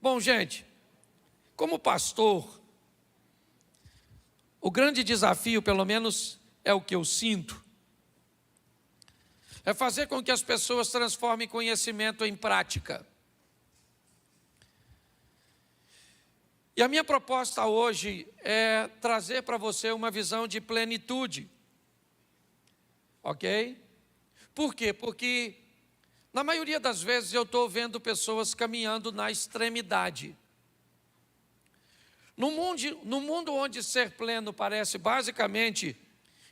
Bom, gente, como pastor, o grande desafio, pelo menos é o que eu sinto, é fazer com que as pessoas transformem conhecimento em prática. E a minha proposta hoje é trazer para você uma visão de plenitude. Ok? Por quê? Porque na maioria das vezes eu estou vendo pessoas caminhando na extremidade. No mundo onde ser pleno parece basicamente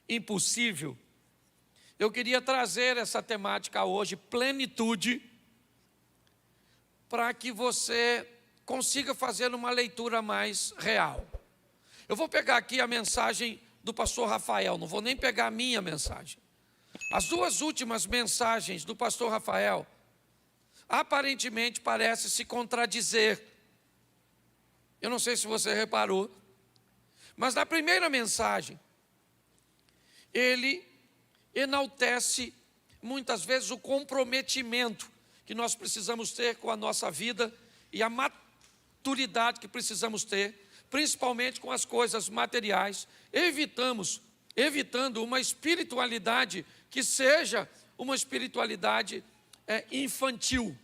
impossível, eu queria trazer essa temática hoje, plenitude, para que você consiga fazer uma leitura mais real. Eu vou pegar aqui a mensagem do pastor Rafael, não vou nem pegar a minha mensagem. As duas últimas mensagens do pastor Rafael, aparentemente parecem se contradizer. Eu não sei se você reparou, mas na primeira mensagem, ele enaltece muitas vezes o comprometimento que nós precisamos ter com a nossa vida e a maturidade que precisamos ter, principalmente com as coisas materiais, evitando uma espiritualidade que seja uma espiritualidade infantil.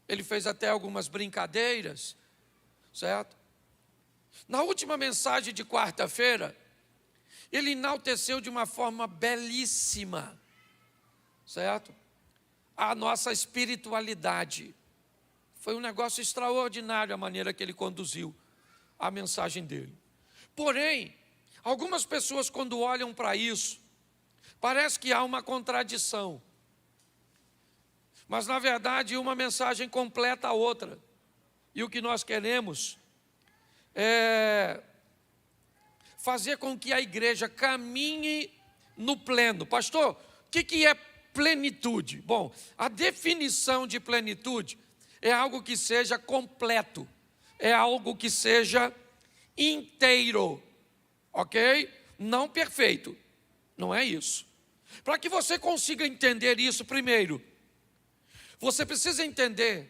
Ele fez até algumas brincadeiras, certo? Na última mensagem de quarta-feira, ele enalteceu de uma forma belíssima, certo? A nossa espiritualidade. Foi um negócio extraordinário a maneira que ele conduziu a mensagem dele. Porém, algumas pessoas quando olham para isso, parece que há uma contradição. Mas na verdade uma mensagem completa a outra. E o que nós queremos é fazer com que a igreja caminhe no pleno. Pastor, o que é plenitude? Bom, a definição de plenitude é algo que seja completo, é algo que seja inteiro, ok? Não perfeito, não é isso. Para que você consiga entender isso, primeiro, você precisa entender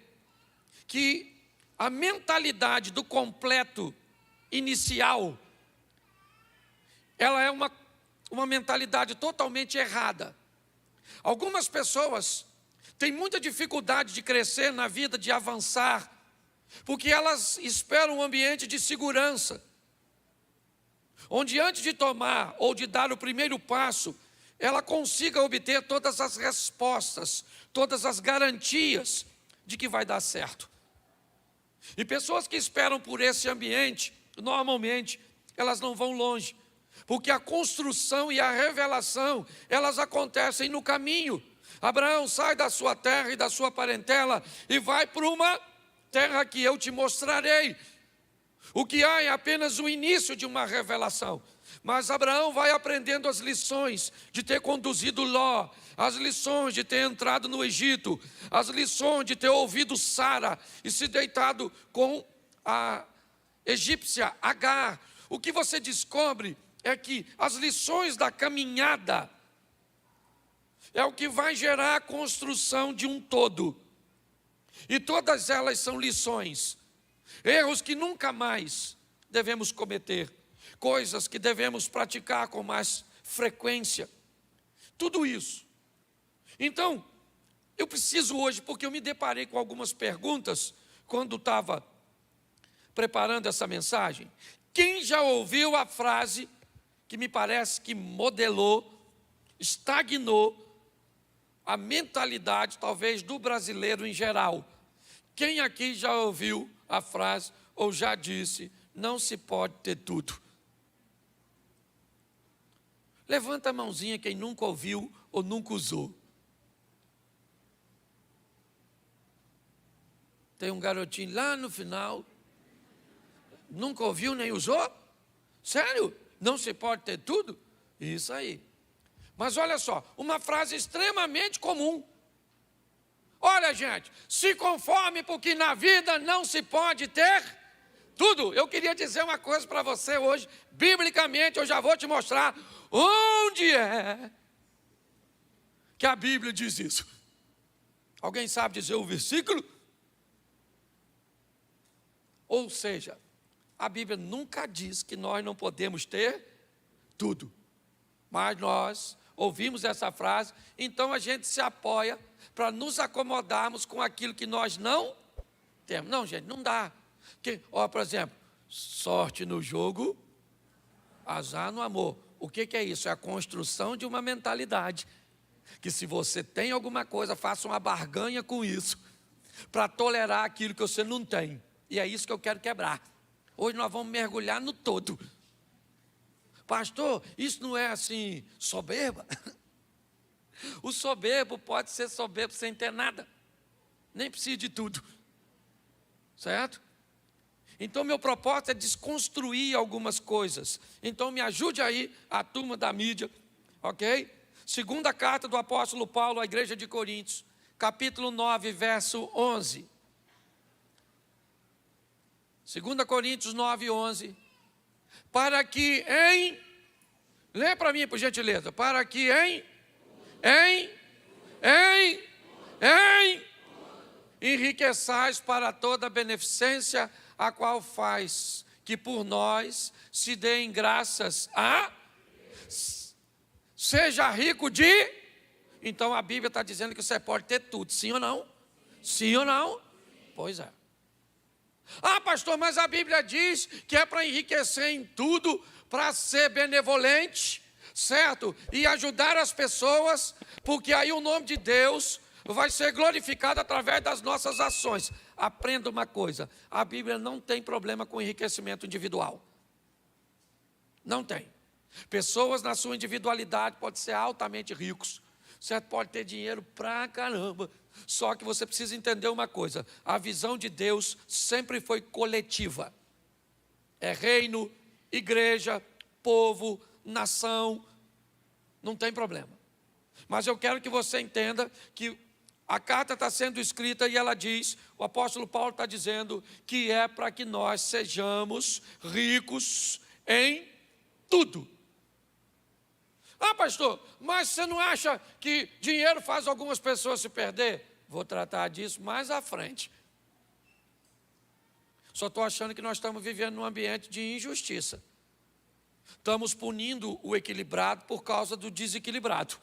que a mentalidade do completo inicial, ela é uma mentalidade totalmente errada. Algumas pessoas têm muita dificuldade de crescer na vida, de avançar, porque elas esperam um ambiente de segurança, onde antes de tomar ou de dar o primeiro passo, ela consiga obter todas as respostas, todas as garantias de que vai dar certo. E pessoas que esperam por esse ambiente, normalmente, elas não vão longe, porque a construção e a revelação, elas acontecem no caminho. Abraão, sai da sua terra e da sua parentela e vai para uma terra que eu te mostrarei. O que há é apenas o início de uma revelação. Mas Abraão vai aprendendo as lições de ter conduzido Ló, as lições de ter entrado no Egito, as lições de ter ouvido Sara e se deitado com a egípcia Agar. O que você descobre é que as lições da caminhada é o que vai gerar a construção de um todo. E todas elas são lições, erros que nunca mais devemos cometer, coisas que devemos praticar com mais frequência. Tudo isso. Então, eu preciso hoje, porque eu me deparei com algumas perguntas quando estava preparando essa mensagem. Quem já ouviu a frase que me parece que modelou, estagnou a mentalidade, talvez, do brasileiro em geral? Quem aqui já ouviu a frase ou já disse, não se pode ter tudo? Levanta a mãozinha quem nunca ouviu ou nunca usou. Tem um garotinho lá no final, nunca ouviu nem usou? Sério? Não se pode ter tudo? Isso aí. Mas olha só, uma frase extremamente comum. Olha, gente, se conforme porque na vida não se pode ter tudo. Eu queria dizer uma coisa para você hoje, biblicamente eu já vou te mostrar onde é que a Bíblia diz isso. Alguém sabe dizer o versículo? Ou seja, a Bíblia nunca diz que nós não podemos ter tudo. Mas nós ouvimos essa frase, então a gente se apoia para nos acomodarmos com aquilo que nós não temos. Não, gente, não dá. Porque, por exemplo, sorte no jogo, azar no amor. O que é isso? É a construção de uma mentalidade. Que se você tem alguma coisa, faça uma barganha com isso, para tolerar aquilo que você não tem. E é isso que eu quero quebrar. Hoje nós vamos mergulhar no todo. Pastor, isso não é assim, soberba? O soberbo pode ser soberbo sem ter nada. Nem precisa de tudo. Certo? Então, meu propósito é desconstruir algumas coisas. Então, me ajude aí, a turma da mídia, ok? Segunda carta do apóstolo Paulo à igreja de Coríntios, capítulo 9, verso 11. 2 Coríntios 9, 11. Para que lê para mim, por gentileza. Para que enriqueçais para toda a beneficência, a qual faz que por nós se deem graças seja rico de... Então a Bíblia está dizendo que você pode ter tudo, sim ou não? Sim ou não? Pois é. Pastor, mas a Bíblia diz que é para enriquecer em tudo, para ser benevolente, certo? E ajudar as pessoas, porque aí o nome de Deus vai ser glorificado através das nossas ações. Aprenda uma coisa, a Bíblia não tem problema com enriquecimento individual. Não tem. Pessoas na sua individualidade podem ser altamente ricos, certo? Pode ter dinheiro pra caramba. Só que você precisa entender uma coisa, a visão de Deus sempre foi coletiva. É reino, igreja, povo, nação, não tem problema. Mas eu quero que você entenda que a carta está sendo escrita e ela diz, o apóstolo Paulo está dizendo que é para que nós sejamos ricos em tudo. Pastor, mas você não acha que dinheiro faz algumas pessoas se perder? Vou tratar disso mais à frente. Só estou achando que nós estamos vivendo num ambiente de injustiça. Estamos punindo o equilibrado por causa do desequilibrado.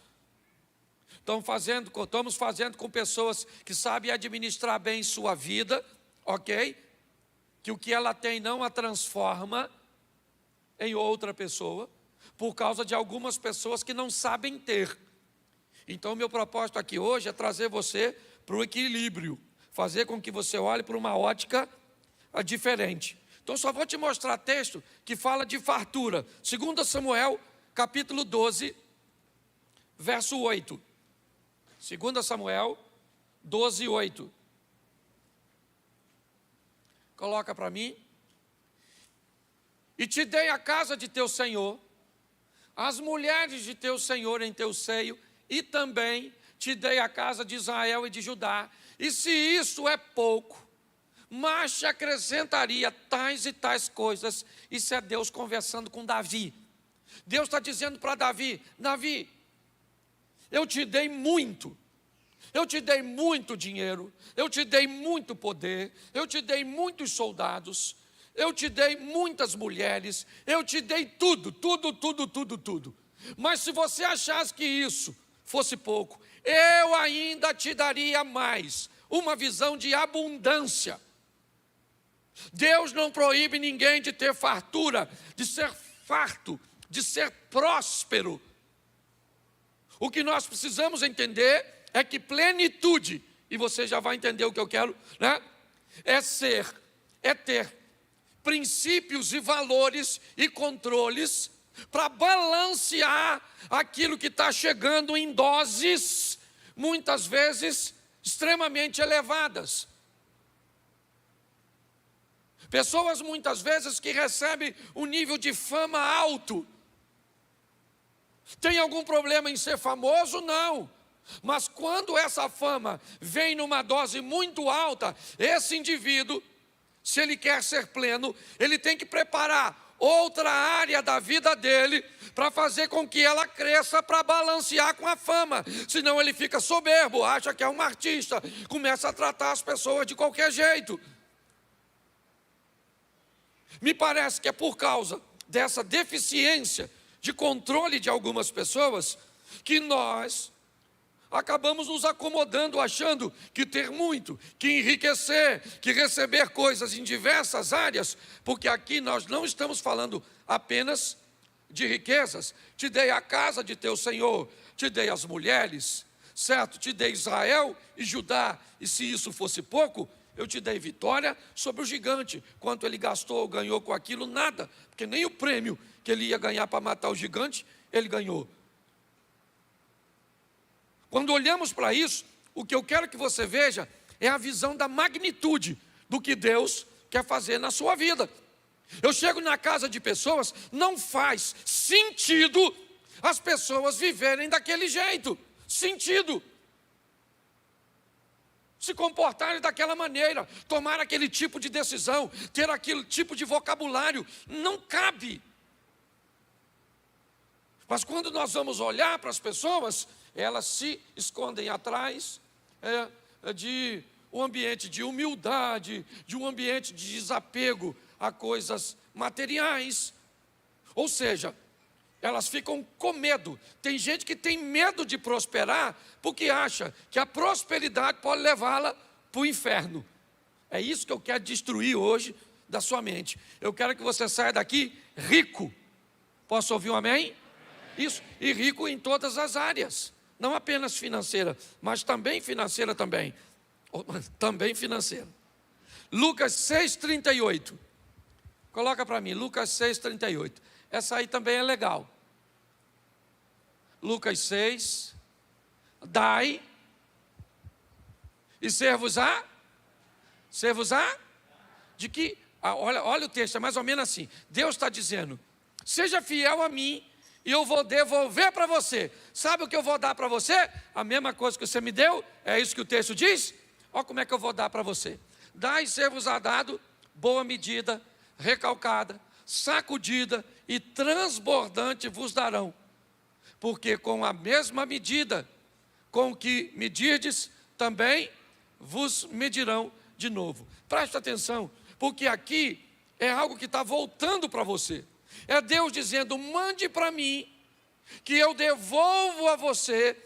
Estamos fazendo com pessoas que sabem administrar bem sua vida, ok? Que o que ela tem não a transforma em outra pessoa, por causa de algumas pessoas que não sabem ter. Então, meu propósito aqui hoje é trazer você para o equilíbrio, fazer com que você olhe para uma ótica diferente. Então, só vou te mostrar texto que fala de fartura. 2 Samuel, capítulo 12, verso 8. 2 Samuel 12, 8. Coloca para mim. E te dei a casa de teu senhor, as mulheres de teu senhor em teu seio, e também te dei a casa de Israel e de Judá. E se isso é pouco, mas te acrescentaria tais e tais coisas. Isso é Deus conversando com Davi. Deus está dizendo para Davi, Davi, eu te dei muito. Eu te dei muito dinheiro, eu te dei muito poder, eu te dei muitos soldados, eu te dei muitas mulheres, eu te dei tudo. Mas se você achasse que isso fosse pouco, eu ainda te daria mais, uma visão de abundância. Deus não proíbe ninguém de ter fartura, de ser farto, de ser próspero. O que nós precisamos entender é que plenitude, e você já vai entender o que eu quero, né? É ter princípios e valores e controles para balancear aquilo que está chegando em doses, muitas vezes, extremamente elevadas. Pessoas, muitas vezes, que recebem um nível de fama alto. Tem algum problema em ser famoso? Não. Mas quando essa fama vem numa dose muito alta, esse indivíduo, se ele quer ser pleno, ele tem que preparar outra área da vida dele para fazer com que ela cresça para balancear com a fama. Senão ele fica soberbo, acha que é um artista, começa a tratar as pessoas de qualquer jeito. Me parece que é por causa dessa deficiência de controle de algumas pessoas que nós acabamos nos acomodando, achando que ter muito, que enriquecer, que receber coisas em diversas áreas, porque aqui nós não estamos falando apenas de riquezas. Te dei a casa de teu Senhor, te dei as mulheres, certo? Te dei Israel e Judá, e se isso fosse pouco, eu te dei vitória sobre o gigante. Quanto ele gastou ou ganhou com aquilo? Nada, porque nem o prêmio que ele ia ganhar para matar o gigante, ele ganhou. Quando olhamos para isso, o que eu quero que você veja é a visão da magnitude do que Deus quer fazer na sua vida. Eu chego na casa de pessoas, não faz sentido as pessoas viverem daquele jeito. Sentido. Se comportarem daquela maneira, tomar aquele tipo de decisão, ter aquele tipo de vocabulário, não cabe. Mas quando nós vamos olhar para as pessoas, elas se escondem atrás de um ambiente de humildade, de um ambiente de desapego a coisas materiais. Ou seja, elas ficam com medo. Tem gente que tem medo de prosperar porque acha que a prosperidade pode levá-la para o inferno. É isso que eu quero destruir hoje da sua mente. Eu quero que você saia daqui rico. Posso ouvir um amém? Isso, e rico em todas as áreas. Não apenas financeira, mas também financeira também. Também financeira. Lucas 6,38. Coloca para mim, Lucas 6,38. Essa aí também é legal. Lucas 6. Dai e ser-vos-á. Ser-vos-á? De que? Olha o texto, é mais ou menos assim. Deus está dizendo, seja fiel a mim e eu vou devolver para você. Sabe o que eu vou dar para você? A mesma coisa que você me deu, é isso que o texto diz? Olha como é que eu vou dar para você. Dai e ser-vos-á dado, boa medida, recalcada, sacudida e transbordante vos darão. Porque com a mesma medida com que medirdes, também vos medirão de novo. Preste atenção, porque aqui é algo que está voltando para você. É Deus dizendo, mande para mim, que eu devolvo a você,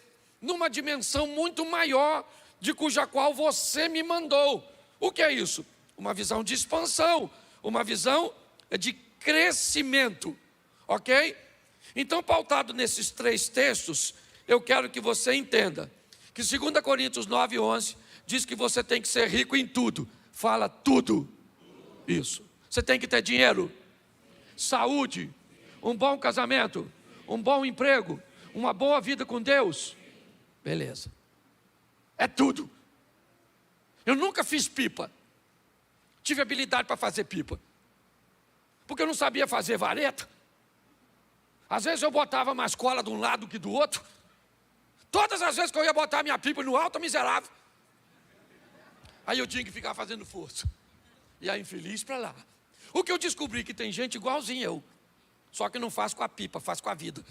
numa dimensão muito maior, de cuja qual você me mandou. O que é isso? Uma visão de expansão, uma visão de crescimento, ok? Então, pautado nesses três textos, eu quero que você entenda, que 2 Coríntios 9:11, diz que você tem que ser rico em tudo. Fala tudo. Isso. Você tem que ter dinheiro, saúde, um bom casamento, um bom emprego, uma boa vida com Deus. Beleza. É tudo. Eu nunca fiz pipa. Tive habilidade para fazer pipa. Porque eu não sabia fazer vareta. Às vezes eu botava mais cola de um lado que do outro. Todas as vezes que eu ia botar minha pipa no alto, eu miserável. Aí eu tinha que ficar fazendo força. E a infeliz para lá. O que eu descobri que tem gente igualzinho eu. Só que não faz com a pipa, faz com a vida.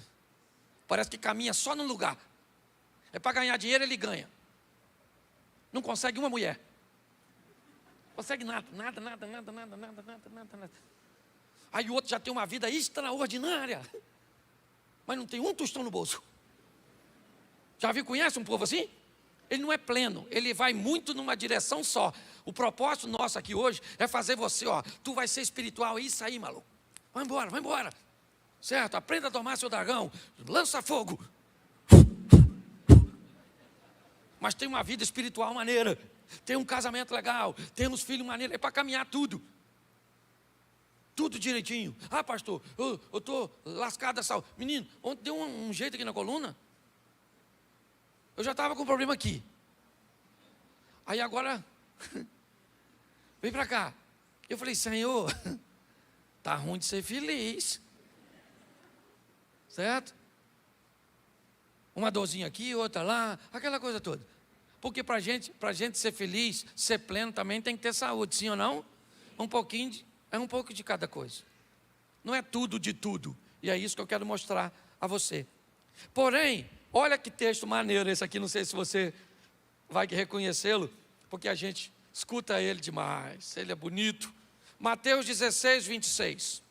Parece que caminha só no lugar. É para ganhar dinheiro, ele ganha. Não consegue uma mulher. Consegue nada. Aí o outro já tem uma vida extraordinária. Mas não tem um tostão no bolso. Já viu, conhece um povo assim? Ele não é pleno, ele vai muito numa direção só. O propósito nosso aqui hoje é fazer você, tu vai ser espiritual, é isso aí, maluco. Vai embora. Certo? Aprenda a domar seu dragão, lança fogo. Mas tem uma vida espiritual maneira, tem um casamento legal, tem uns filhos maneiros, é para caminhar tudo. Tudo direitinho. Ah, pastor, eu estou lascado da saúde. Menino, ontem deu um jeito aqui na coluna. Eu já estava com problema aqui. Aí agora, vem para cá. Eu falei, Senhor, tá ruim de ser feliz. Certo? Uma dorzinha aqui, outra lá, aquela coisa toda. Porque para gente ser feliz, ser pleno, também tem que ter saúde, sim ou não? Um pouco de cada coisa. Não é tudo de tudo. E é isso que eu quero mostrar a você. Porém, olha que texto maneiro esse aqui, não sei se você vai reconhecê-lo, porque a gente escuta ele demais, ele é bonito, Mateus 16, 26.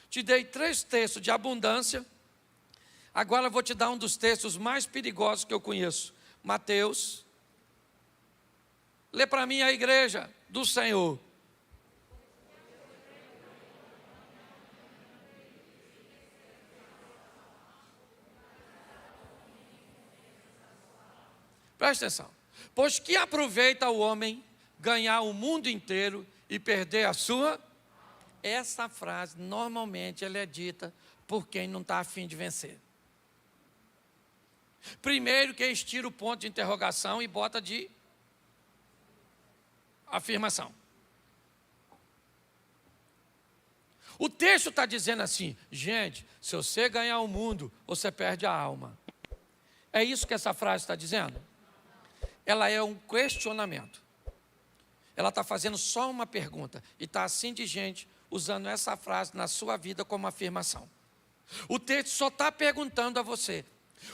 Te dei 3 textos de abundância. Agora eu vou te dar um dos textos mais perigosos que eu conheço. Mateus. Lê para mim a igreja do Senhor. Presta atenção. Pois que aproveita o homem ganhar o mundo inteiro e perder a sua? Essa frase, normalmente, ela é dita por quem não está a fim de vencer. Primeiro que eles tiram o ponto de interrogação e bota de afirmação. O texto está dizendo assim, gente, se você ganhar o mundo, você perde a alma. É isso que essa frase está dizendo? Ela é um questionamento. Ela está fazendo só uma pergunta. E está assim de gente usando essa frase na sua vida como afirmação. O texto só está perguntando a você: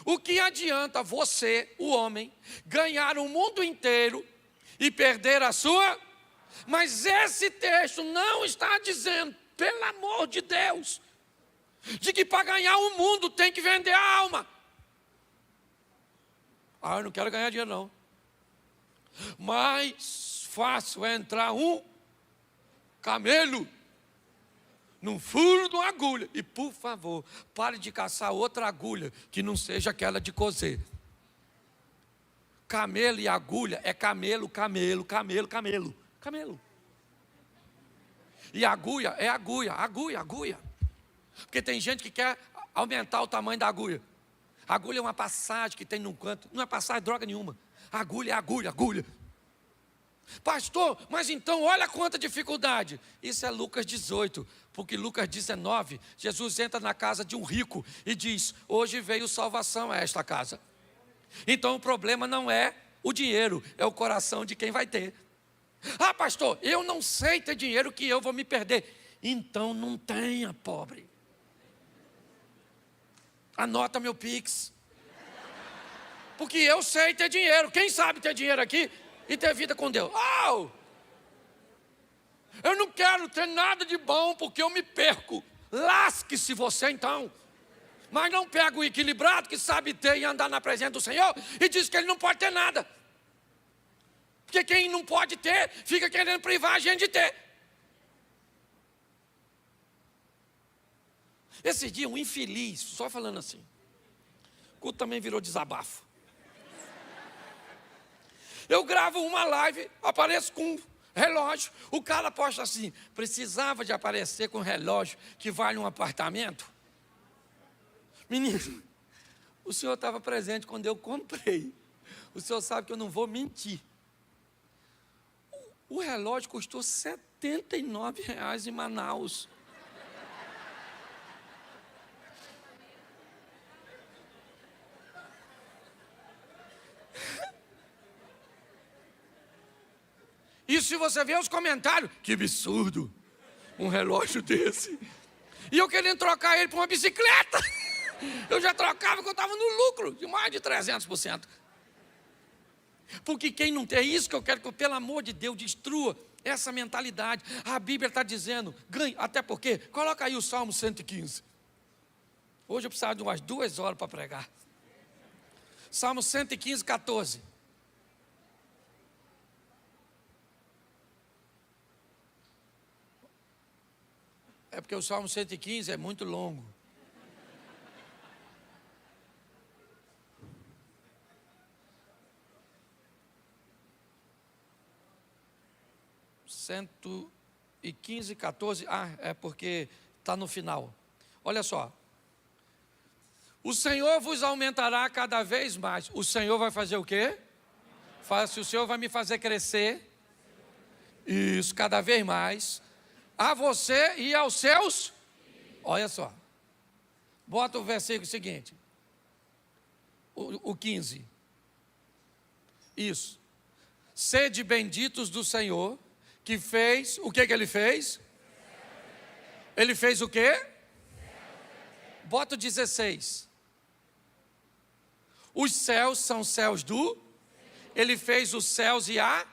o que adianta você, o homem, ganhar o mundo inteiro e perder a sua? Mas esse texto não está dizendo, pelo amor de Deus, de que para ganhar o mundo tem que vender a alma. Eu não quero ganhar dinheiro não. Mais fácil é entrar um camelo num furo de uma agulha. E por favor, pare de caçar outra agulha que não seja aquela de coser. Camelo e agulha é camelo, camelo, camelo, camelo. Camelo. E agulha é agulha, agulha, agulha. Porque tem gente que quer aumentar o tamanho da agulha. Agulha é uma passagem que tem num canto. Não é passagem droga nenhuma. Agulha é agulha, agulha. Pastor, mas então olha quanta dificuldade. Isso é Lucas 18, porque Lucas 19, Jesus entra na casa de um rico e diz: hoje veio salvação a esta casa. Então o problema não é o dinheiro, é o coração de quem vai ter. Pastor, eu não sei ter dinheiro que eu vou me perder. Então não tenha, pobre. Anota meu Pix. Porque eu sei ter dinheiro. Quem sabe ter dinheiro aqui e ter vida com Deus? Eu não quero ter nada de bom porque eu me perco. Lasque-se você então. Mas não pega o equilibrado que sabe ter e andar na presença do Senhor e diz que ele não pode ter nada. Porque quem não pode ter, fica querendo privar a gente de ter. Esse dia, um infeliz, só falando assim, o culto também virou desabafo. Eu gravo uma live, apareço com um relógio, o cara posta assim: precisava de aparecer com um relógio que vale um apartamento? Menino, o senhor estava presente quando eu comprei. O senhor sabe que eu não vou mentir. O relógio custou R$79 em Manaus. E se você ver os comentários, que absurdo, um relógio desse. E eu querendo trocar ele por uma bicicleta. Eu já trocava porque eu estava no lucro de mais de 300%. Porque quem não tem, é isso que eu quero que, pelo amor de Deus, destrua essa mentalidade. A Bíblia está dizendo, ganhe, até porque, coloca aí o Salmo 115. Hoje eu precisava de umas 2 horas para pregar. Salmo 115, 14. É porque o Salmo 115 é muito longo. Cento e 15, 14. É porque está no final. Olha só. O Senhor vos aumentará cada vez mais. O Senhor vai fazer o quê? Se o Senhor vai me fazer crescer. Isso, cada vez mais. A você e aos seus. Olha só. Bota o versículo seguinte. O 15. Isso. Sede benditos do Senhor, que fez, o que ele fez? Ele fez o quê? Bota o 16. Os céus são céus do? Ele fez os céus e a?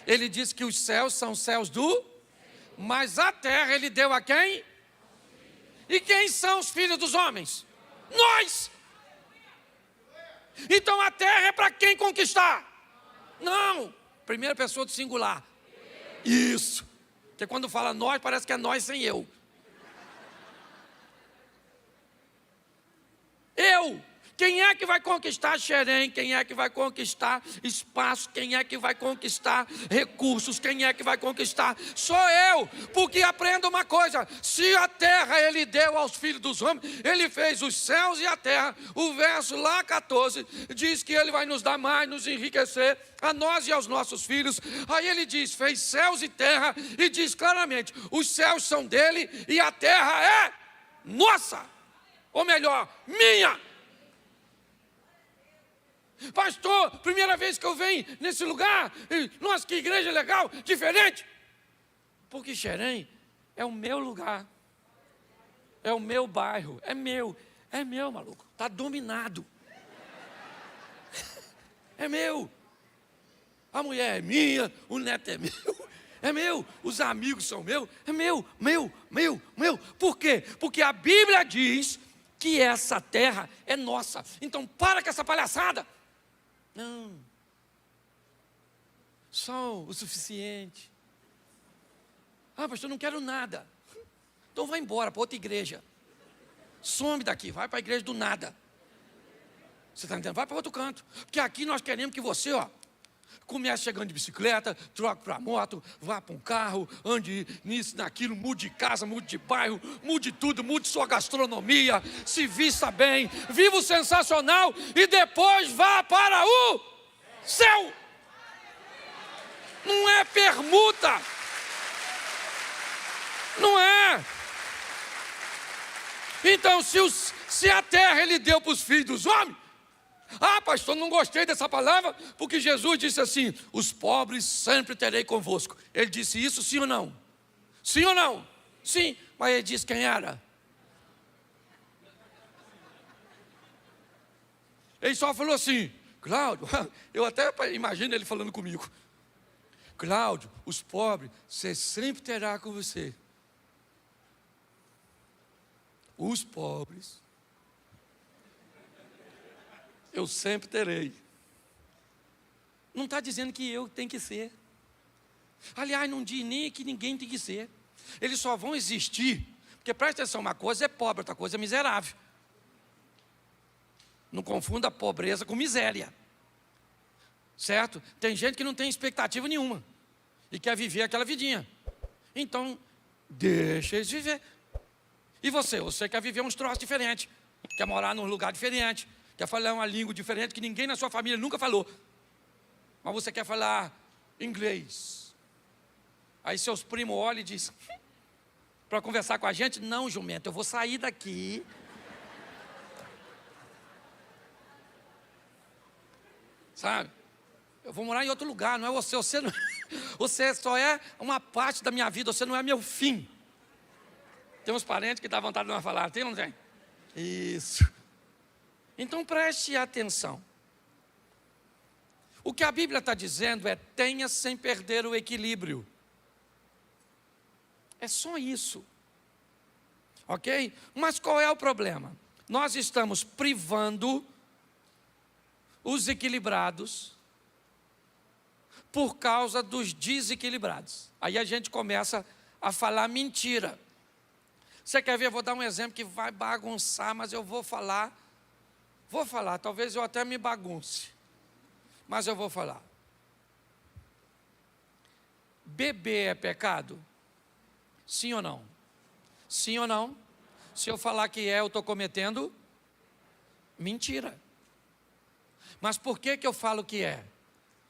Ele disse que os céus são céus do? Mas a terra ele deu a quem? E quem são os filhos dos homens? Nós! Então a terra é para quem conquistar? Não! Primeira pessoa do singular. Isso! Porque quando fala nós, parece que é nós sem eu. Eu! Quem é que vai conquistar Xerém? Quem é que vai conquistar espaço? Quem é que vai conquistar recursos? Quem é que vai conquistar? Sou eu, porque aprenda uma coisa, se a terra ele deu aos filhos dos homens, ele fez os céus e a terra. O verso lá 14 diz que ele vai nos dar mais, nos enriquecer, a nós e aos nossos filhos. Aí ele diz, fez céus e terra, e diz claramente, os céus são dele e a terra é nossa, ou melhor, minha. Pastor, primeira vez que eu venho nesse lugar, nossa, que igreja legal, diferente. Porque Xerém é o meu lugar, é o meu bairro, é meu, maluco, está dominado. É meu, a mulher é minha, o neto é meu, os amigos são meus, é meu. Por quê? Porque a Bíblia diz que essa terra é nossa. Então para com essa palhaçada. Não, só o suficiente. Ah, pastor, eu não quero nada. Então vai embora para outra igreja. Some daqui, vai para a igreja do nada. Você está entendendo? Vai para outro canto. Porque aqui nós queremos que você, comece chegando de bicicleta, troque para moto, vá para um carro, ande nisso, naquilo, mude de casa, mude de bairro, mude tudo, mude sua gastronomia, se vista bem, viva o sensacional e depois vá para o céu. Não é permuta. Não é. Então, se a terra ele deu para os filhos dos homens, ah, pastor, não gostei dessa palavra, porque Jesus disse assim, os pobres sempre terei convosco. Ele disse isso, sim ou não? Sim ou não? Sim, mas ele disse quem era? Ele só falou assim, Cláudio, eu até imagino ele falando comigo. Cláudio, os pobres, você sempre terá com você. Os pobres eu sempre terei. Não está dizendo que eu tenho que ser. Aliás, não diz nem que ninguém tem que ser. Eles só vão existir, porque presta atenção, uma coisa é pobre, outra coisa é miserável. Não confunda pobreza com miséria. Certo? Tem gente que não tem expectativa nenhuma e quer viver aquela vidinha. Então, deixa eles viver. E você quer viver uns troços diferentes, quer morar num lugar diferente, quer falar uma língua diferente que ninguém na sua família nunca falou. Mas você quer falar inglês. Aí seus primos olham e dizem, para conversar com a gente, não, jumento, eu vou sair daqui. Sabe? Eu vou morar em outro lugar, não é você. Você só é uma parte da minha vida, você não é meu fim. Tem uns parentes que dá vontade de não falar, tem ou não tem? Isso. Então preste atenção. O que a Bíblia está dizendo é, tenha sem perder o equilíbrio. É só isso. Ok? Mas qual é o problema? Nós estamos privando os equilibrados por causa dos desequilibrados. Aí a gente começa a falar mentira. Você quer ver? Eu vou dar um exemplo que vai bagunçar, mas eu vou falar, talvez eu até me bagunce, mas eu vou falar. Beber é pecado? Sim ou não? Sim ou não? Se eu falar que é, eu estou cometendo mentira. Mas por que eu falo que é?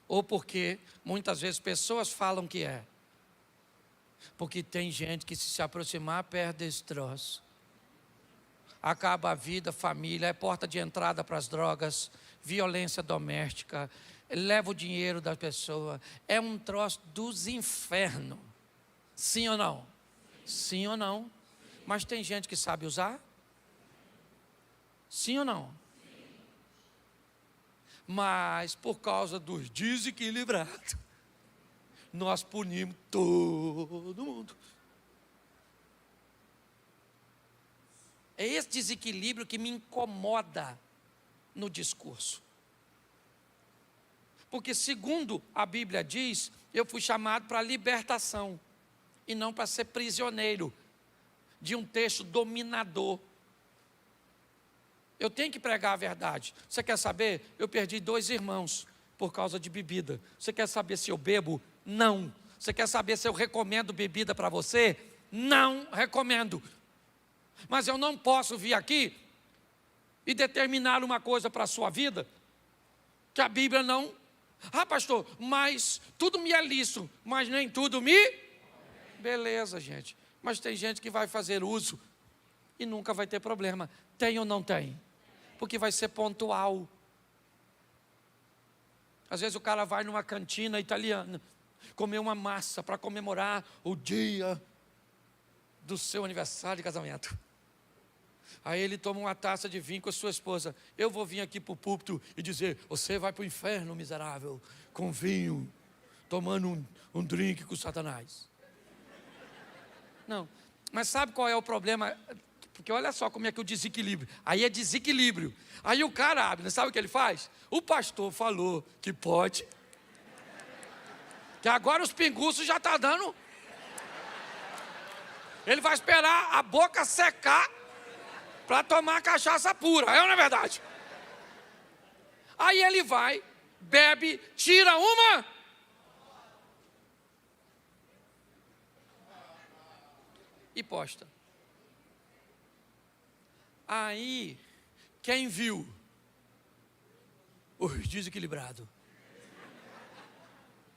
Ou porque muitas vezes pessoas falam que é? Porque tem gente que se aproximar perto desse troço, acaba a vida, família, é porta de entrada para as drogas, violência doméstica, leva o dinheiro da pessoa, é um troço dos infernos. Sim ou não? Sim ou não? Mas tem gente que sabe usar? Sim ou não? Mas por causa dos desequilibrados, nós punimos todo mundo. É esse desequilíbrio que me incomoda no discurso. Porque, segundo a Bíblia diz, eu fui chamado para a libertação e não para ser prisioneiro de um texto dominador. Eu tenho que pregar a verdade. Você quer saber? Eu perdi 2 irmãos por causa de bebida. Você quer saber se eu bebo? Não. Você quer saber se eu recomendo bebida para você? Não recomendo. Mas eu não posso vir aqui e determinar uma coisa para a sua vida que a Bíblia não. Ah, pastor, mas tudo me é lícito, mas nem tudo me. Beleza, gente. Mas tem gente que vai fazer uso e nunca vai ter problema. Tem ou não tem? Porque vai ser pontual. Às vezes o cara vai numa cantina italiana comer uma massa para comemorar o dia do seu aniversário de casamento. Aí ele toma uma taça de vinho com a sua esposa. Eu vou vir aqui para o púlpito e dizer: você vai para o inferno, miserável, com vinho, tomando um drink com Satanás. Não, mas sabe qual é o problema? Porque olha só como é que o desequilíbrio. Aí é desequilíbrio. Aí o cara abre, sabe o que ele faz? O pastor falou que pode. Que agora os pinguços já estão dando. Ele vai esperar a boca secar para tomar cachaça pura. É ou não é verdade? Aí ele vai, bebe, tira uma. E posta. Aí, quem viu? O desequilibrado.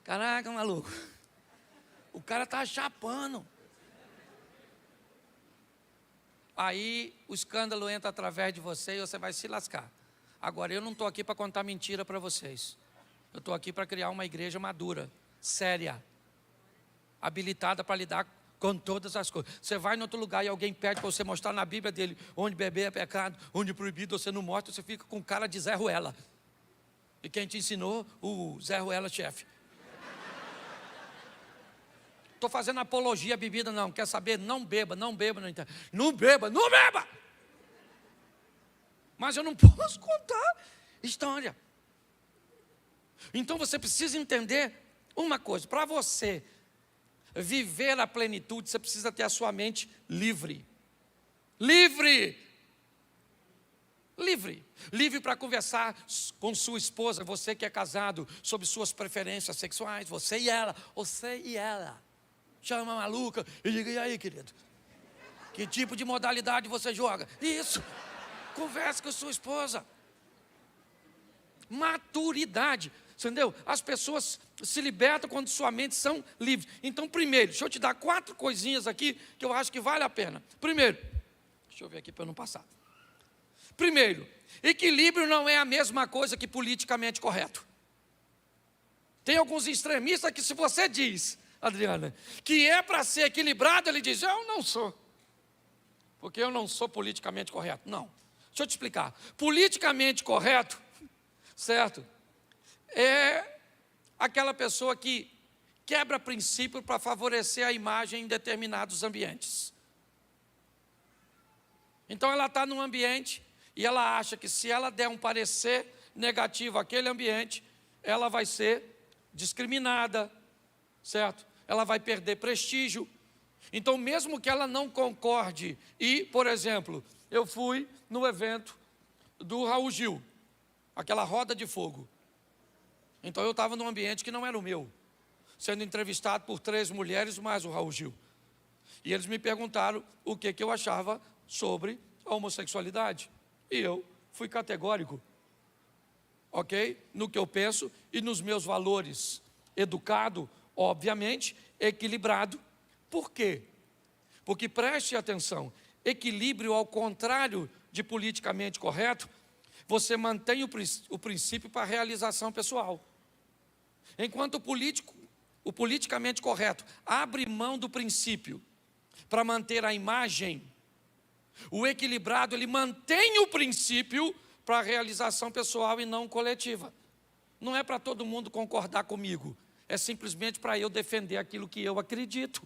Caraca, maluco. O cara tá chapando. Aí o escândalo entra através de você e você vai se lascar. Agora, eu não estou aqui para contar mentira para vocês. Eu estou aqui para criar uma igreja madura, séria, habilitada para lidar com todas as coisas. Você vai em outro lugar e alguém pede para você mostrar na Bíblia dele onde beber é pecado, onde proibido você não mostra, você fica com cara de Zé Ruela. E quem te ensinou? O Zé Ruela, chefe. Estou fazendo apologia à bebida, não. Quer saber? Não beba, não beba. Não beba, não beba! Mas eu não posso contar história. Então você precisa entender uma coisa. Para você viver a plenitude, você precisa ter a sua mente livre. Livre! Livre. Livre para conversar com sua esposa, você que é casado, sobre suas preferências sexuais, você e ela. Chama a maluca e diga: e aí, querido? Que tipo de modalidade você joga? Isso. Converse com sua esposa. Maturidade. Entendeu? As pessoas se libertam quando sua mente são livres. Então, primeiro, deixa eu te dar 4 coisinhas aqui que eu acho que vale a pena. Primeiro, deixa eu ver aqui para eu não passar. Primeiro, equilíbrio não é a mesma coisa que politicamente correto. Tem alguns extremistas que, se você diz, Adriana, que é para ser equilibrado, ele diz: eu não sou, porque eu não sou politicamente correto. Não, deixa eu te explicar. Politicamente correto, certo, é aquela pessoa que quebra princípio para favorecer a imagem em determinados ambientes. Então ela está num ambiente e ela acha que, se ela der um parecer negativo àquele ambiente, ela vai ser discriminada, certo? Ela vai perder prestígio. Então, mesmo que ela não concorde, e, por exemplo, eu fui no evento do Raul Gil, aquela roda de fogo. Então, eu estava num ambiente que não era o meu, sendo entrevistado por 3 mulheres mais o Raul Gil. E eles me perguntaram o que eu achava sobre a homossexualidade. E eu fui categórico, ok? No que eu penso e nos meus valores. Educado, obviamente, equilibrado. Por quê? Porque, preste atenção, equilíbrio, ao contrário de politicamente correto, você mantém o princípio para a realização pessoal. Enquanto o politicamente correto abre mão do princípio para manter a imagem, o equilibrado, ele mantém o princípio para a realização pessoal e não coletiva. Não é para todo mundo concordar comigo, é simplesmente para eu defender aquilo que eu acredito.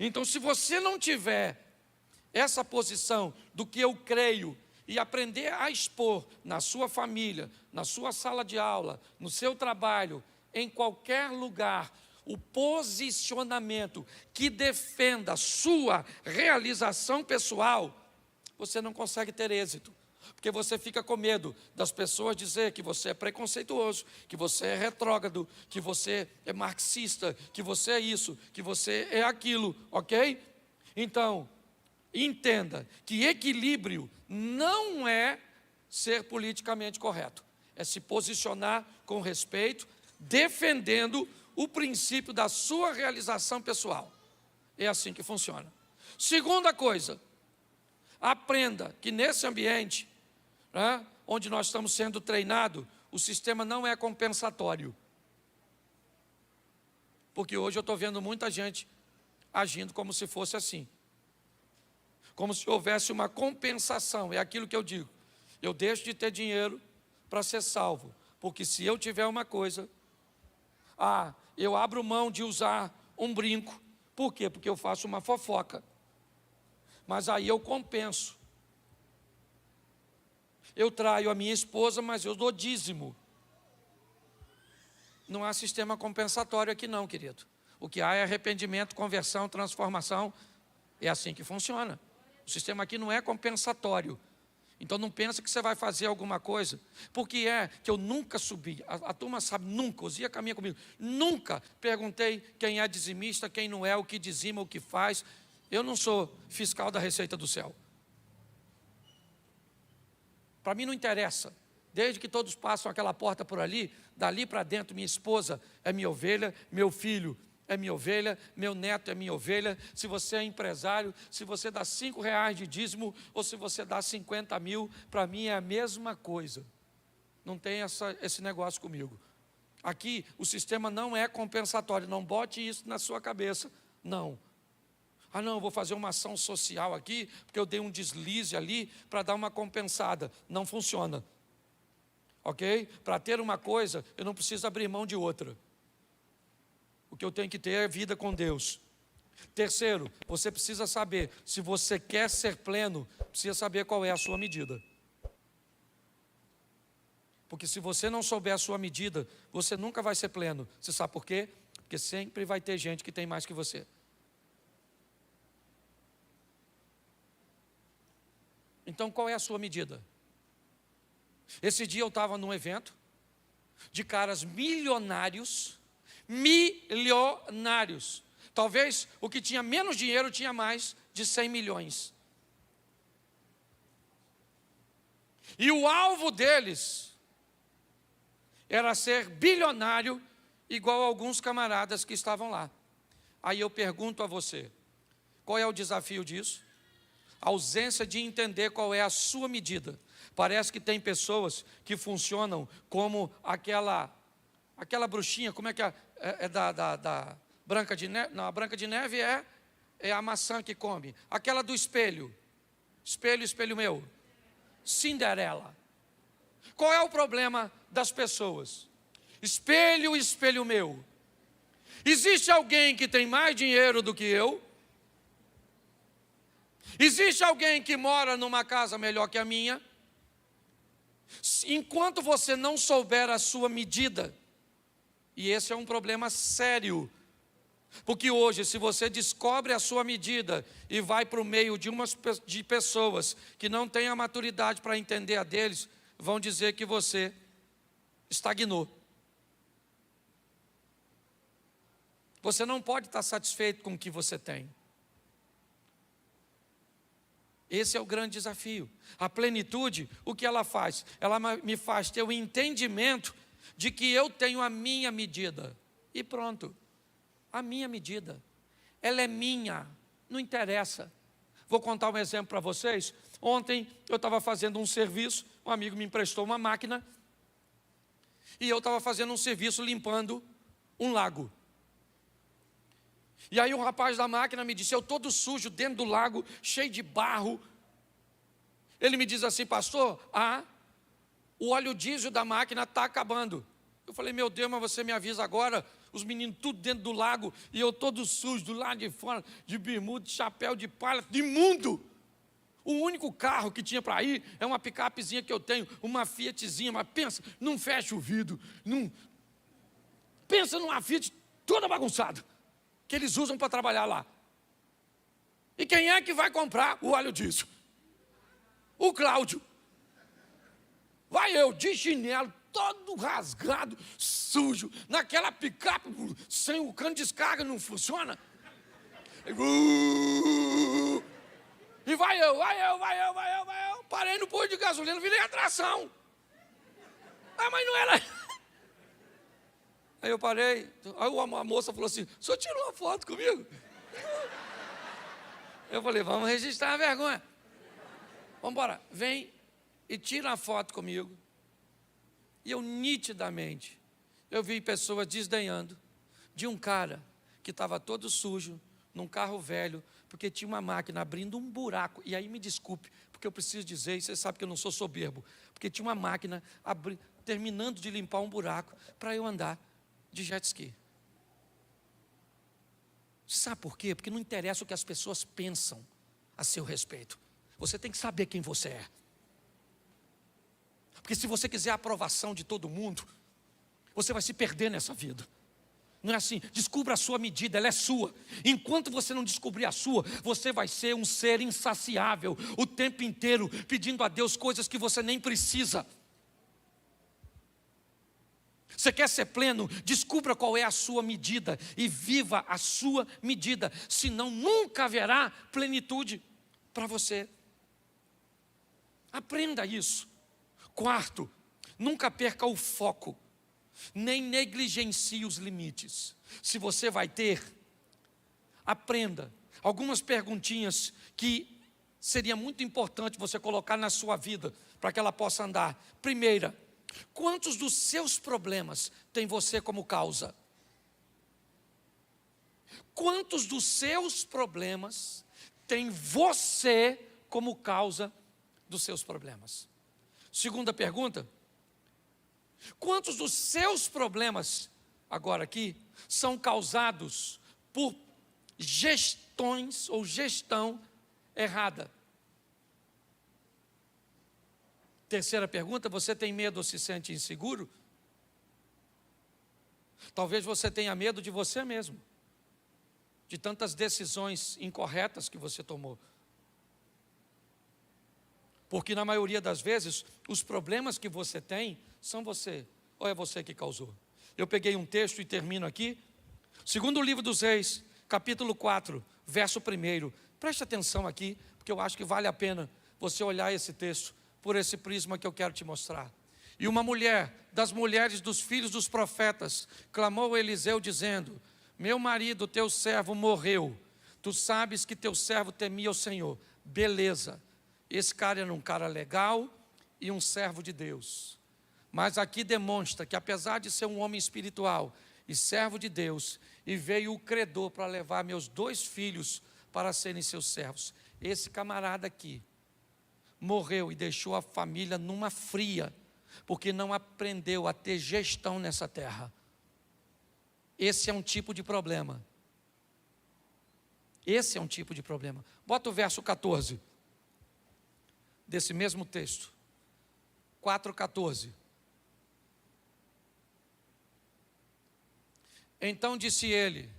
Então, se você não tiver essa posição do que eu creio e aprender a expor na sua família, na sua sala de aula, no seu trabalho, em qualquer lugar, o posicionamento que defenda a sua realização pessoal, você não consegue ter êxito. Porque você fica com medo das pessoas dizer que você é preconceituoso, que você é retrógrado, que você é marxista, que você é isso, que você é aquilo, ok? Então, entenda que equilíbrio não é ser politicamente correto. É se posicionar com respeito, defendendo o princípio da sua realização pessoal. É assim que funciona. Segunda coisa, aprenda que nesse ambiente, né, onde nós estamos sendo treinados, o sistema não é compensatório. Porque hoje eu estou vendo muita gente agindo como se fosse assim. Como se houvesse uma compensação, é aquilo que eu digo. Eu deixo de ter dinheiro para ser salvo. Porque se eu tiver uma coisa, eu abro mão de usar um brinco. Por quê? Porque eu faço uma fofoca. Mas aí eu compenso. Eu traio a minha esposa, mas eu dou dízimo. Não há sistema compensatório aqui não, querido. O que há é arrependimento, conversão, transformação. É assim que funciona. O sistema aqui não é compensatório. Então não pensa que você vai fazer alguma coisa. Porque é que eu nunca subi, a turma sabe, nunca, Osia caminha comigo, nunca perguntei quem é dizimista, quem não é, o que dizima, o que faz. Eu não sou fiscal da Receita do Céu. Para mim não interessa, desde que todos passam aquela porta por ali, dali para dentro minha esposa é minha ovelha, meu filho é minha ovelha, meu neto é minha ovelha. Se você é empresário, se você dá R$5 de dízimo, ou se você dá 50 mil, para mim é a mesma coisa. Não tem esse negócio comigo. Aqui o sistema não é compensatório, não bote isso na sua cabeça, não. Não, eu vou fazer uma ação social aqui, porque eu dei um deslize ali para dar uma compensada. Não funciona. Ok? Para ter uma coisa, eu não preciso abrir mão de outra. O que eu tenho que ter é vida com Deus. Terceiro, você precisa saber, se você quer ser pleno, precisa saber qual é a sua medida. Porque se você não souber a sua medida, você nunca vai ser pleno. Você sabe por quê? Porque sempre vai ter gente que tem mais que você. Então, qual é a sua medida? Esse dia eu estava num evento de caras milionários. Talvez o que tinha menos dinheiro tinha mais de 100 milhões. E o alvo deles era ser bilionário, igual a alguns camaradas que estavam lá. Aí eu pergunto a você, qual é o desafio disso? A ausência de entender qual é a sua medida. Parece que tem pessoas que funcionam como aquela bruxinha, como é que é da Branca de Neve? Não, a Branca de Neve é a maçã que come. Aquela do espelho. Espelho, espelho meu. Cinderela. Qual é o problema das pessoas? Espelho, espelho meu. Existe alguém que tem mais dinheiro do que eu? Existe alguém que mora numa casa melhor que a minha? Enquanto você não souber a sua medida, e esse é um problema sério, porque hoje, se você descobre a sua medida e vai para o meio de pessoas que não têm a maturidade para entender a deles, vão dizer que você estagnou. Você não pode estar satisfeito com o que você tem. Esse é o grande desafio. A plenitude, o que ela faz? Ela me faz ter o entendimento de que eu tenho a minha medida. E pronto. A minha medida. Ela é minha. Não interessa. Vou contar um exemplo para vocês. Ontem eu estava fazendo um serviço, um amigo me emprestou uma máquina, e eu estava fazendo um serviço limpando um lago. E aí o rapaz da máquina me disse, eu todo sujo dentro do lago, cheio de barro. Ele me diz assim, pastor, o óleo diesel da máquina está acabando. Eu falei, meu Deus, mas você me avisa agora, os meninos tudo dentro do lago, e eu todo sujo, do lado de fora, de bermuda, de chapéu, de palha, de imundo. O único carro que tinha para ir é uma picapezinha que eu tenho, uma Fiatzinha, mas pensa, não fecha o vidro, não... Pensa numa Fiat toda bagunçada, que eles usam para trabalhar lá. E quem é que vai comprar o óleo disso? O Cláudio. Vai eu, de chinelo, todo rasgado, sujo, naquela picape, sem o cano de descarga, não funciona. E vai eu. Parei no posto de gasolina, virei atração. Ah, mas não era. Aí eu parei, aí a moça falou assim, o senhor tirou uma foto comigo? Eu falei, vamos registrar a vergonha. Vamos embora, vem e tira a foto comigo. E eu nitidamente, eu vi pessoas desdenhando de um cara que estava todo sujo, num carro velho, porque tinha uma máquina abrindo um buraco. E aí me desculpe, porque eu preciso dizer, e você sabe que eu não sou soberbo, porque tinha uma máquina terminando de limpar um buraco para eu andar de jet ski. Sabe por quê? Porque não interessa o que as pessoas pensam a seu respeito. Você tem que saber quem você é. Porque se você quiser a aprovação de todo mundo, você vai se perder nessa vida. Não é assim, descubra a sua medida, ela é sua. Enquanto você não descobrir a sua, você vai ser um ser insaciável, o tempo inteiro pedindo a Deus coisas que você nem precisa. Você quer ser pleno? Descubra qual é a sua medida e viva a sua medida, senão nunca haverá plenitude para você. Aprenda isso. Quarto, nunca perca o foco, nem negligencie os limites. Se você vai ter, aprenda algumas perguntinhas que seria muito importante você colocar na sua vida para que ela possa andar. Primeira, quantos dos seus problemas tem você como causa? Quantos dos seus problemas tem você como causa dos seus problemas? Segunda pergunta, quantos dos seus problemas, agora aqui, são causados por gestões ou gestão errada? Terceira pergunta, você tem medo ou se sente inseguro? Talvez você tenha medo de você mesmo, de tantas decisões incorretas que você tomou. Porque na maioria das vezes, os problemas que você tem são você, ou é você que causou. Eu peguei um texto e termino aqui. Segundo livro dos Reis, capítulo 4, verso 1. Preste atenção aqui, porque eu acho que vale a pena você olhar esse texto por esse prisma que eu quero te mostrar. E uma mulher, das mulheres dos filhos dos profetas, clamou a Eliseu dizendo, meu marido, teu servo, morreu. Tu sabes que teu servo temia o Senhor. Beleza. Esse cara era um cara legal e um servo de Deus. Mas aqui demonstra que apesar de ser um homem espiritual e servo de Deus, e veio o credor para levar meus 2 filhos para serem seus servos. Esse camarada aqui morreu e deixou a família numa fria, porque não aprendeu a ter gestão nessa terra. Esse é um tipo de problema. Esse é um tipo de problema. Bota o verso 14. Desse mesmo texto, 4,14. Então disse ele,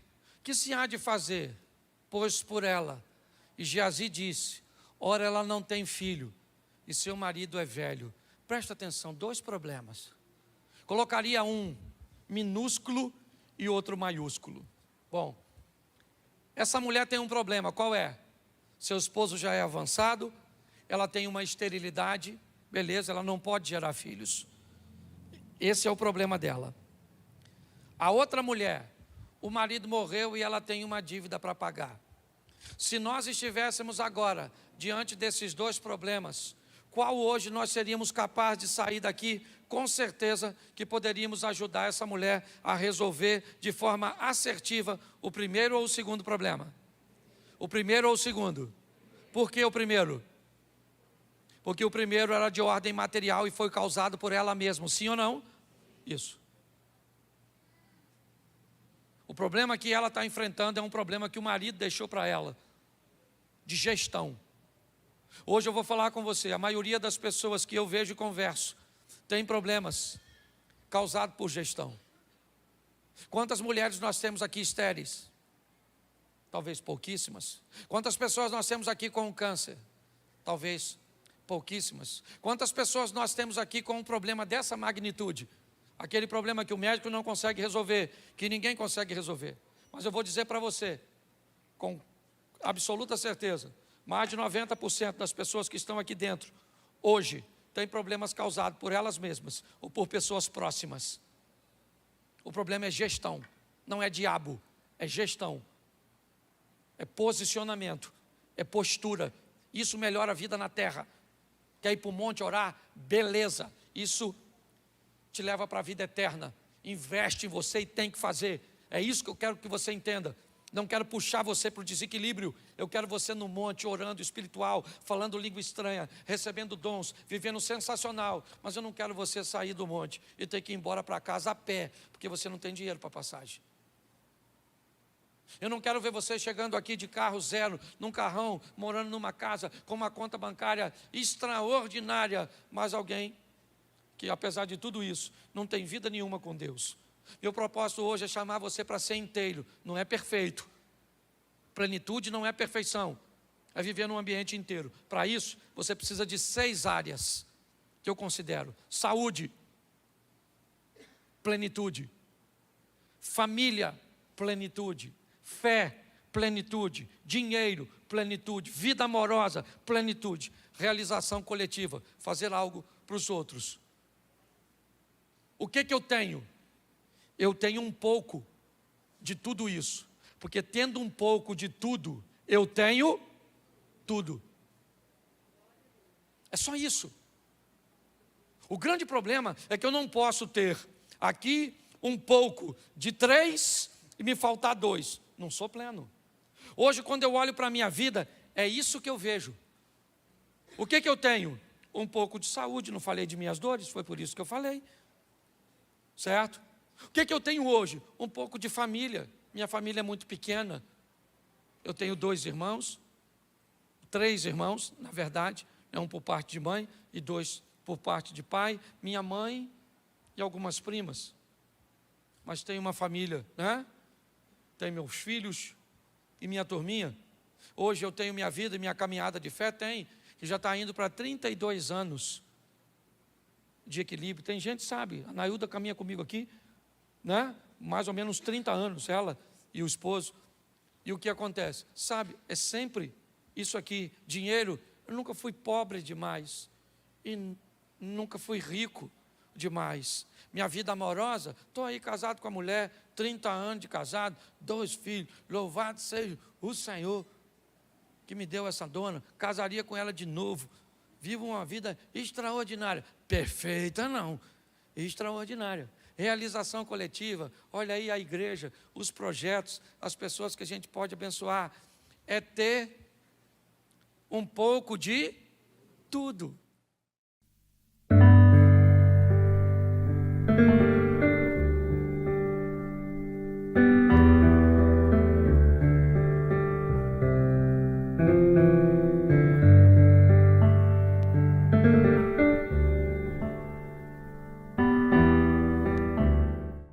que se há de fazer, pois por ela? E Geazi disse, ora ela não tem filho, e seu marido é velho. Presta atenção, 2 problemas. Colocaria um minúsculo e outro maiúsculo. Bom, essa mulher tem um problema, qual é? Seu esposo já é avançado, ela tem uma esterilidade, beleza, ela não pode gerar filhos. Esse é o problema dela. A outra mulher, o marido morreu e ela tem uma dívida para pagar. Se nós estivéssemos agora diante desses 2 problemas, qual hoje nós seríamos capazes de sair daqui? Com certeza que poderíamos ajudar essa mulher a resolver de forma assertiva o primeiro ou o segundo problema. O primeiro ou o segundo? Por que o primeiro? Porque o primeiro era de ordem material e foi causado por ela mesma, sim ou não? Isso. O problema que ela está enfrentando é um problema que o marido deixou para ela, de gestão. Hoje eu vou falar com você, a maioria das pessoas que eu vejo e converso tem problemas causados por gestão. Quantas mulheres nós temos aqui estéreis? Talvez pouquíssimas. Quantas pessoas nós temos aqui com câncer? Talvez pouquíssimas. Quantas pessoas nós temos aqui com um problema dessa magnitude? Aquele problema que o médico não consegue resolver, que ninguém consegue resolver. Mas eu vou dizer para você, com absoluta certeza, mais de 90% das pessoas que estão aqui dentro, hoje, têm problemas causados por elas mesmas ou por pessoas próximas. O problema é gestão, não é diabo, é gestão. É posicionamento, é postura. Isso melhora a vida na terra. Quer ir para o monte orar? Beleza. Isso te leva para a vida eterna. Investe em você e tem que fazer. É isso que eu quero que você entenda. Não quero puxar você para o desequilíbrio. Eu quero você no monte, orando espiritual, falando língua estranha, recebendo dons, vivendo sensacional. Mas eu não quero você sair do monte e ter que ir embora para casa a pé, porque você não tem dinheiro para passagem. Eu não quero ver você chegando aqui de carro zero, num carrão, morando numa casa, com uma conta bancária extraordinária, mas alguém que, apesar de tudo isso, não tem vida nenhuma com Deus. Meu propósito hoje é chamar você para ser inteiro, não é perfeito. Plenitude não é perfeição, é viver num ambiente inteiro. Para isso, você precisa de 6 áreas que eu considero: saúde, plenitude; família, plenitude; fé, plenitude; dinheiro, plenitude; vida amorosa, plenitude; realização coletiva, fazer algo para os outros. O que eu tenho? Eu tenho um pouco de tudo isso, porque tendo um pouco de tudo, eu tenho tudo. É só isso. O grande problema é que eu não posso ter aqui um pouco de 3 e me faltar 2. Não sou pleno. Hoje, quando eu olho para a minha vida, é isso que eu vejo. O que eu tenho? Um pouco de saúde, não falei de minhas dores, foi por isso que eu falei. Certo? O que eu tenho hoje? Um pouco de família. Minha família é muito pequena. Eu tenho 2 irmãos, 3 irmãos, na verdade, um por parte de mãe e 2 por parte de pai, minha mãe e algumas primas. Mas tenho uma família, né? Tenho meus filhos e minha turminha. Hoje eu tenho minha vida e minha caminhada de fé, que já está indo para 32 anos de equilíbrio. Tem gente, sabe, a Nailda caminha comigo aqui, né? Mais ou menos 30 anos, ela e o esposo. E o que acontece? Sabe, é sempre isso aqui, dinheiro. Eu nunca fui pobre demais e nunca fui rico demais. Minha vida amorosa, estou aí casado com a mulher, 30 anos de casado, 2 filhos, louvado seja o Senhor que me deu essa dona, casaria com ela de novo, vivo uma vida extraordinária, perfeita não, extraordinária. Realização coletiva, olha aí a igreja, os projetos, as pessoas que a gente pode abençoar, é ter um pouco de tudo.